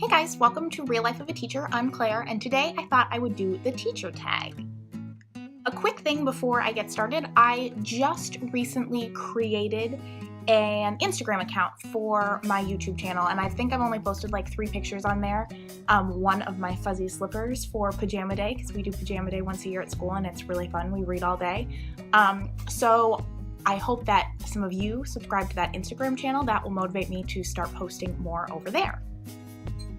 Hey guys, welcome to Real Life of a Teacher. I'm Claire, and today I thought I would do the teacher tag. A quick thing before I get started, I just recently created an Instagram account for my YouTube channel, and I think I've only posted like 3 pictures on there. One of my fuzzy slippers for pajama day, because we do pajama day once a year at school and it's really fun. We read all day. So I hope that some of you subscribe to that Instagram channel. That will motivate me to start posting more over there.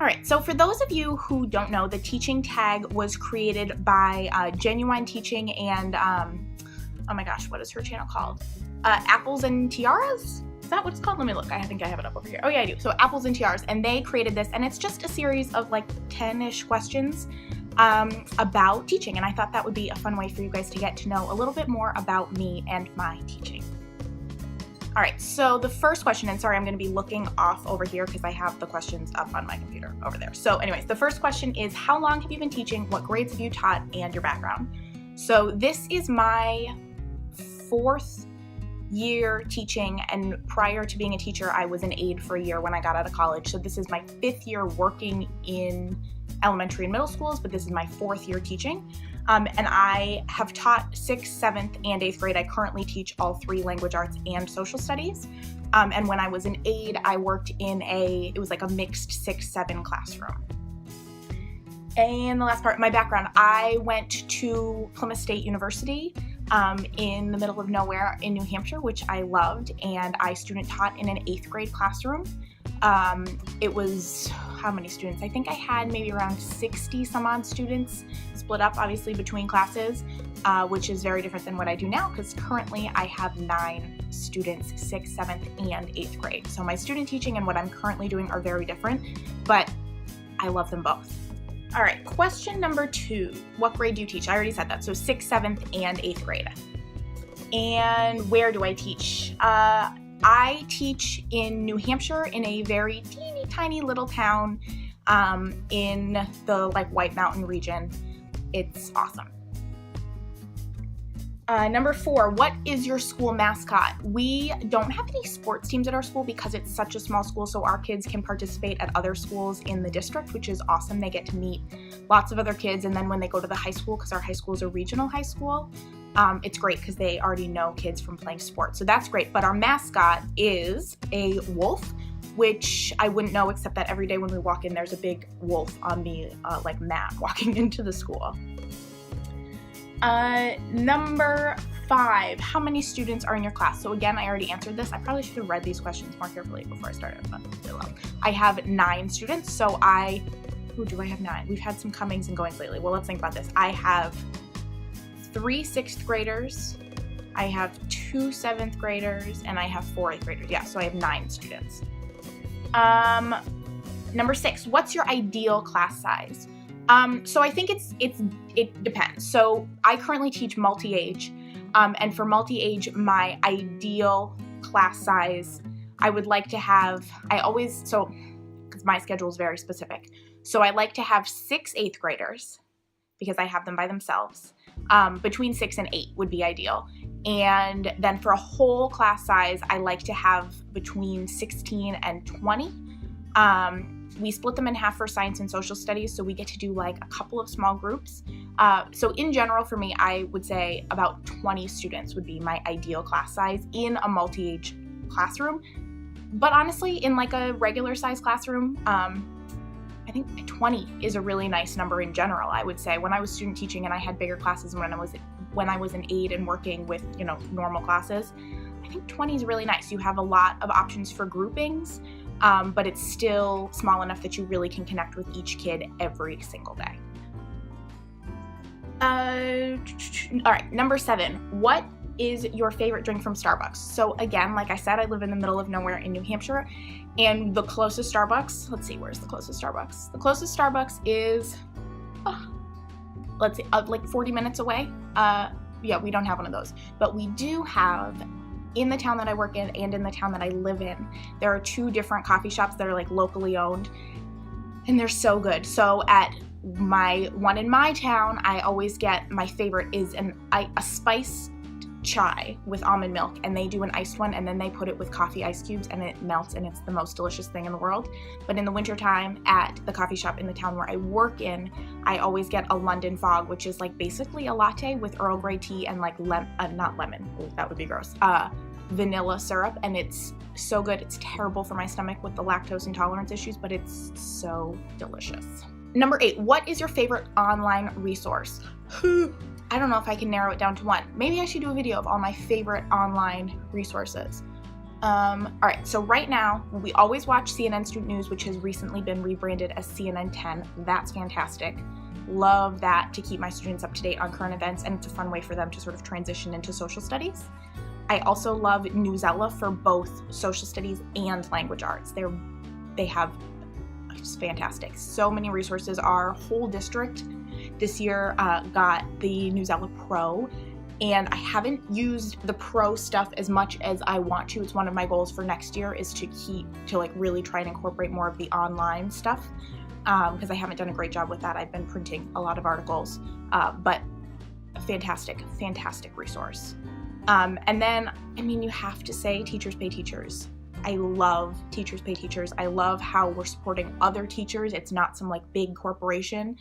All right, so for those of you who don't know, the teaching tag was created by Genuine Teaching and, oh my gosh, what is her channel called? Apples and Tiaras? Is that what it's called? Let me look. I think I have it up over here. Oh yeah, I do. So Apples and Tiaras, and they created this, and it's just a series of like 10-ish questions about teaching, and I thought that would be a fun way for you guys to get to know a little bit more about me and my teaching. All right, so the first question, and sorry, I'm going to be looking off over here because I have the questions up on my computer over there. So anyways, the first question is, how long have you been teaching? What grades have you taught, and your background? So this is my 4th year teaching, and prior to being a teacher, I was an aide for a year when I got out of college. So this is my 5th year working in elementary and middle schools, but this is my 4th year teaching. And I have taught 6th, 7th, and 8th grade. I currently teach all 3 language arts and social studies. And when I was an aide, I worked in it was like a mixed 6-7 classroom. And the last part, my background, I went to Plymouth State University in the middle of nowhere in New Hampshire, which I loved, and I student taught in an 8th grade classroom. It was, how many students? I think I had maybe around 60 some odd students split up obviously between classes, which is very different than what I do now because currently I have 9 students, 6th, 7th, and 8th grade. So my student teaching and what I'm currently doing are very different, but I love them both. All right, question number 2. What grade do you teach? I already said that. So 6th, 7th, and 8th grade. And where do I teach? I teach in New Hampshire in a very teeny tiny little town in the like White Mountain region. It's awesome. Number 4, what is your school mascot? We don't have any sports teams at our school because it's such a small school, so our kids can participate at other schools in the district, which is awesome. They get to meet lots of other kids, and then when they go to the high school, because our high school is a regional high school, it's great because they already know kids from playing sports, so that's great. But our mascot is a wolf, which I wouldn't know except that every day when we walk in, there's a big wolf on the like mat walking into the school. Number 5, how many students are in your class? So again, I already answered this. I probably should have read these questions more carefully before I started, but I have 9 students, so do I have 9? We've had some comings and goings lately. Well, let's think about this. I have 3 6th graders, I have 2 7th graders, and I have 4 8th graders. Yeah, so I have 9 students. Number 6, what's your ideal class size? So I think it depends. So I currently teach multi-age, and for multi-age, my ideal class size, I would like to have, because my schedule is very specific. So I like to have 6 8th graders, because I have them by themselves. Between 6 and 8 would be ideal. And then for a whole class size, I like to have between 16 and 20. We split them in half for science and social studies, so we get to do like a couple of small groups. So in general, for me, I would say about 20 students would be my ideal class size in a multi-age classroom. But honestly, in like a regular size classroom, I think 20 is a really nice number in general, I would say. When I was student teaching and I had bigger classes when I was an aide and working with, normal classes, I think 20 is really nice. You have a lot of options for groupings, but it's still small enough that you really can connect with each kid every single day. All right, number 7, what is your favorite drink from Starbucks? So again, like I said, I live in the middle of nowhere in New Hampshire, and the closest Starbucks, let's see, where's the closest Starbucks? The closest Starbucks is, like 40 minutes away. Yeah, we don't have one of those, but we do have, in the town that I work in and in the town that I live in, there are 2 different coffee shops that are like locally owned, and they're so good. So at my one in my town, I always get, my favorite is a spiced chai with almond milk, and they do an iced one, and then they put it with coffee ice cubes, and it melts, and it's the most delicious thing in the world. But in the wintertime at the coffee shop in the town where I work in, I always get a London Fog, which is like basically a latte with Earl Grey tea and like not lemon, ooh, that would be gross, vanilla syrup, and it's so good. It's terrible for my stomach with the lactose intolerance issues, but it's so delicious. Number 8, what is your favorite online resource? I don't know if I can narrow it down to one. Maybe I should do a video of all my favorite online resources. All right, so right now, we always watch CNN Student News, which has recently been rebranded as CNN 10. That's fantastic. Love that to keep my students up to date on current events, and it's a fun way for them to sort of transition into social studies. I also love Newsella for both social studies and language arts. They have just fantastic. So many resources. Our whole district this year got the Newsella Pro, and I haven't used the Pro stuff as much as I want to. It's one of my goals for next year is to like really try and incorporate more of the online stuff because I haven't done a great job with that. I've been printing a lot of articles, but a fantastic resource. And then, I mean, you have to say Teachers Pay Teachers. I love Teachers Pay Teachers. I love how we're supporting other teachers. It's not some like big corporation.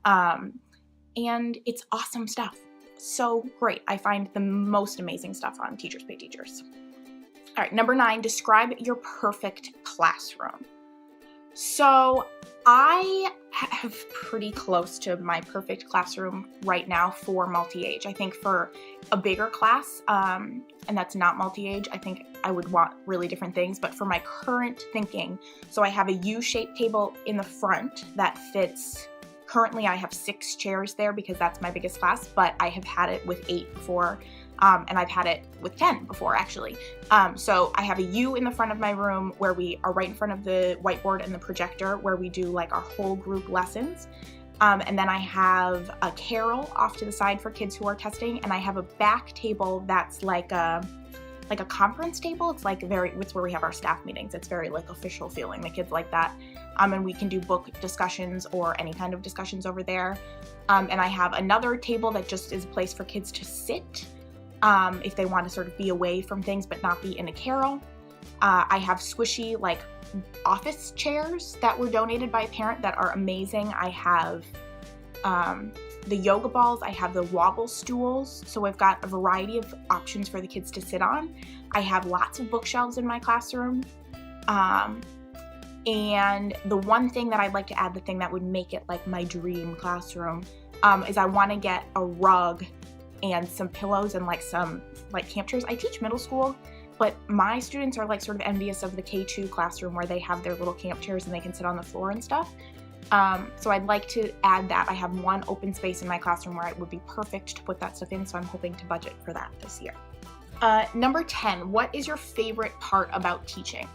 And it's awesome stuff. So great. I find the most amazing stuff on Teachers Pay Teachers. All right, number 9, describe your perfect classroom. So I have pretty close to my perfect classroom right now for multi-age. I think for a bigger class, and that's not multi-age, I think I would want really different things. But for my current thinking, so I have a U-shaped table in the front that fits. Currently, I have 6 chairs there because that's my biggest class, but I have had it with 8 before, and I've had it with 10 before, actually. So I have a U in the front of my room where we are right in front of the whiteboard and the projector where we do like our whole group lessons. And then I have a carrel off to the side for kids who are testing, and I have a back table that's like a conference table. It's where we have our staff meetings. It's very like official feeling. The kids like that. And we can do book discussions or any kind of discussions over there. And I have another table that just is a place for kids to sit if they want to sort of be away from things but not be in a carrel. I have squishy like office chairs that were donated by a parent that are amazing. I have the yoga balls, I have the wobble stools, so I've got a variety of options for the kids to sit on. I have lots of bookshelves in my classroom. And the one thing that I'd like to add, the thing that would make it like my dream classroom, is I want to get a rug and some pillows and like some like camp chairs. I teach middle school, but my students are like sort of envious of the K2 classroom where they have their little camp chairs and they can sit on the floor and stuff. So I'd like to add that. I have one open space in my classroom where it would be perfect to put that stuff in, so I'm hoping to budget for that this year. Number 10, what is your favorite part about teaching?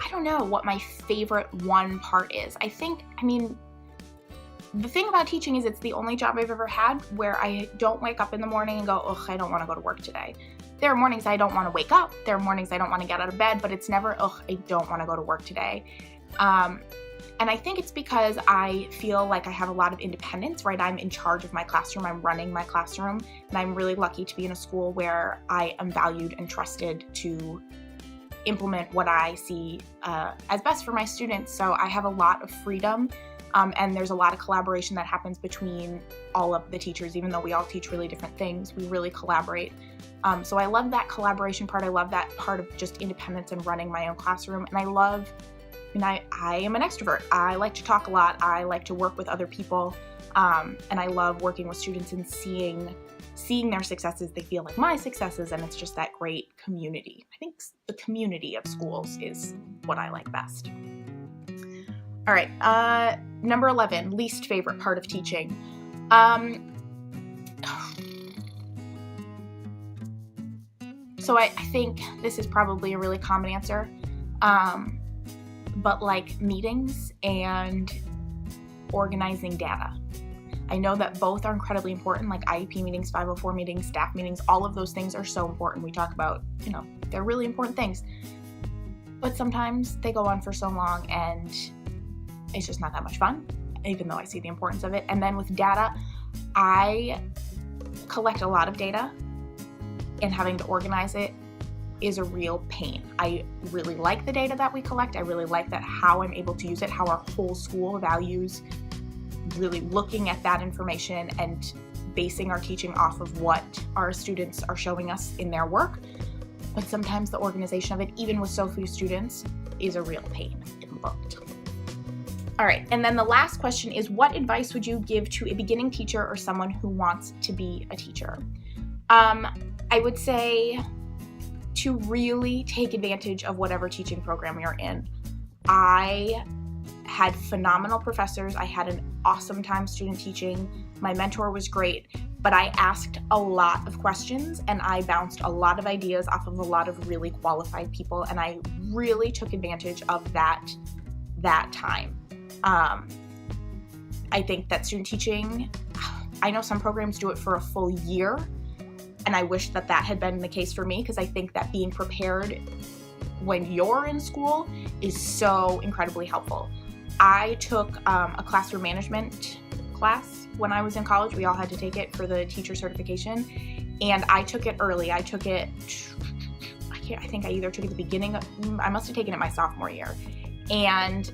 I don't know what my favorite one part is. The thing about teaching is it's the only job I've ever had where I don't wake up in the morning and go, ugh, I don't want to go to work today. There are mornings I don't want to wake up. There are mornings I don't want to get out of bed, but it's never, ugh, I don't want to go to work today. And I think it's because I feel like I have a lot of independence, right? I'm in charge of my classroom, I'm running my classroom, and I'm really lucky to be in a school where I am valued and trusted to implement what I see as best for my students. So I have a lot of freedom, and there's a lot of collaboration that happens between all of the teachers. Even though we all teach really different things, we really collaborate. So I love that collaboration part. I love that part of just independence and running my own classroom. And I am an extrovert. I like to talk a lot. I like to work with other people. And I love working with students and seeing their successes. They feel like my successes, and it's just that great community. I think the community of schools is what I like best. All right, number 11, least favorite part of teaching. So I think this is probably a really common answer. But like meetings and organizing data. I know that both are incredibly important, like IEP meetings, 504 meetings, staff meetings, all of those things are so important. We talk about, they're really important things. But sometimes they go on for so long and it's just not that much fun, even though I see the importance of it. And then with data, I collect a lot of data, and having to organize it is a real pain. I really like the data that we collect. I really like that how I'm able to use it, how our whole school values really looking at that information and basing our teaching off of what our students are showing us in their work. But sometimes the organization of it, even with so few students, is a real pain in the butt. All right, and then the last question is, what advice would you give to a beginning teacher or someone who wants to be a teacher? I would say to really take advantage of whatever teaching program you're in. I had phenomenal professors. I had an awesome time student teaching. My mentor was great, but I asked a lot of questions and I bounced a lot of ideas off of a lot of really qualified people, and I really took advantage of that time. I think that student teaching, I know some programs do it for a full year, and I wish that that had been the case for me, because I think that being prepared when you're in school is so incredibly helpful. I took a classroom management class when I was in college. We all had to take it for the teacher certification, and I took it early. I took it, I think I either took it at the beginning of, I must have taken it my sophomore year, and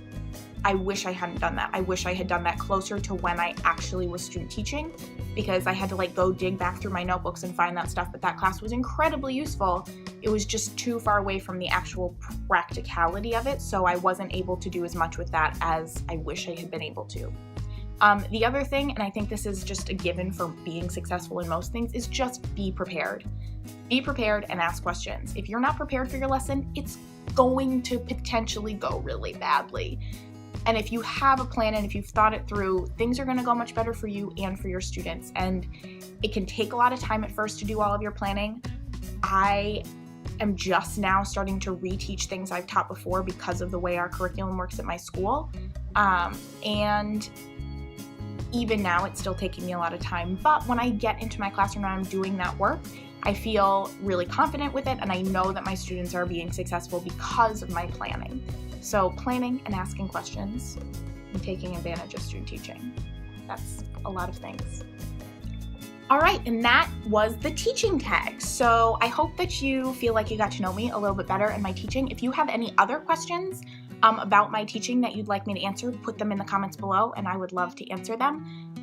I wish I hadn't done that. I wish I had done that closer to when I actually was student teaching, because I had to like go dig back through my notebooks and find that stuff, but that class was incredibly useful. It was just too far away from the actual practicality of it, so I wasn't able to do as much with that as I wish I had been able to. The other thing, and I think this is just a given for being successful in most things, is just be prepared. Be prepared and ask questions. If you're not prepared for your lesson, it's going to potentially go really badly. And if you have a plan and if you've thought it through, things are going to go much better for you and for your students. And it can take a lot of time at first to do all of your planning. I am just now starting to reteach things I've taught before because of the way our curriculum works at my school. And even now, it's still taking me a lot of time. But when I get into my classroom and I'm doing that work, I feel really confident with it, and I know that my students are being successful because of my planning. So planning and asking questions and taking advantage of student teaching. That's a lot of things. All right, and that was the teaching tag. So I hope that you feel like you got to know me a little bit better in my teaching. If you have any other questions about my teaching that you'd like me to answer, put them in the comments below and I would love to answer them.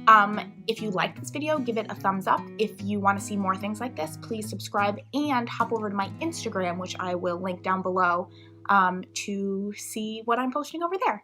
If you like this video, give it a thumbs up. If you want to see more things like this, please subscribe and hop over to my Instagram, which I will link down below, to see what I'm posting over there.